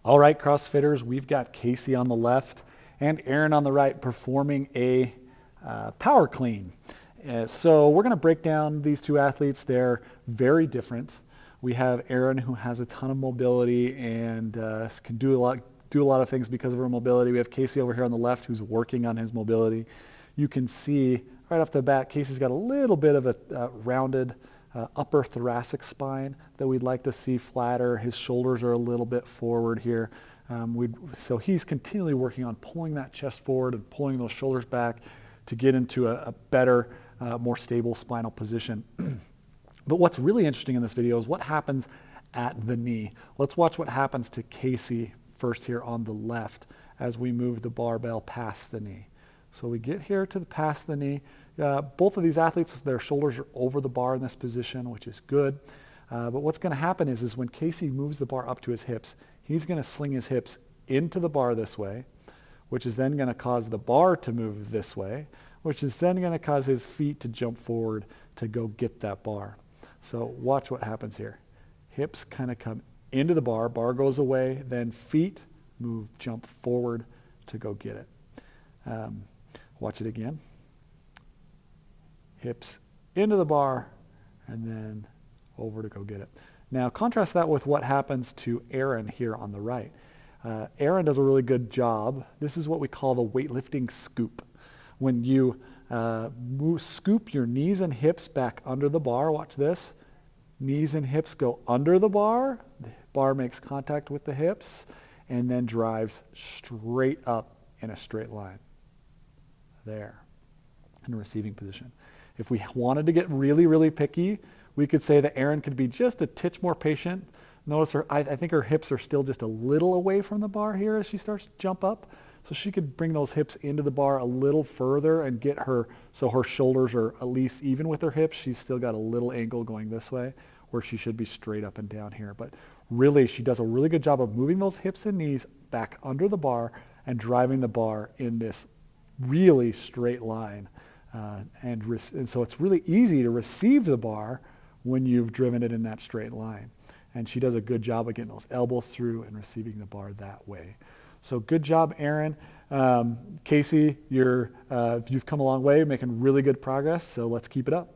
All right, CrossFitters, we've got Casey on the left and Erin on the right performing a power clean. So we're going to break down these two athletes. They're very different. We have Erin, who has a ton of mobility and can do a lot of things because of her mobility. We have Casey over here on the left, who's working on his mobility. You can see right off the bat, Casey's got a little bit of a rounded upper thoracic spine that we'd like to see flatter. His shoulders are a little bit forward here. So he's continually working on pulling that chest forward and pulling those shoulders back to get into a better, more stable spinal position. But what's really interesting in this video is what happens at the knee. Let's watch what happens to Casey first here on the left as we move the barbell past the knee. So we get here to past the knee. Both of these athletes, their shoulders are over the bar in this position, which is good. But what's going to happen is when Casey moves the bar up to his hips, he's going to sling his hips into the bar this way, which is then going to cause the bar to move this way, which is then going to cause his feet to jump forward to go get that bar. So watch what happens here. Hips kind of come into the bar, bar goes away, then feet jump forward to go get it. Watch it again. Hips into the bar and then over to go get it. Now contrast that with what happens to Erin here on the right. Erin does a really good job. This is what we call the weightlifting scoop. When you scoop your knees and hips back under the bar, watch this. Knees and hips go under the bar makes contact with the hips, and then drives straight up in a straight line. There, in a receiving position. If we wanted to get really, really picky, we could say that Erin could be just a titch more patient. Notice I think her hips are still just a little away from the bar here as she starts to jump up. So she could bring those hips into the bar a little further and get her, so her shoulders are at least even with her hips. She's still got a little angle going this way where she should be straight up and down here. But really, she does a really good job of moving those hips and knees back under the bar and driving the bar in this really straight line. And so it's really easy to receive the bar when you've driven it in that straight line. And she does a good job of getting those elbows through and receiving the bar that way. So good job, Erin. Casey, you've come a long way, making really good progress, so let's keep it up.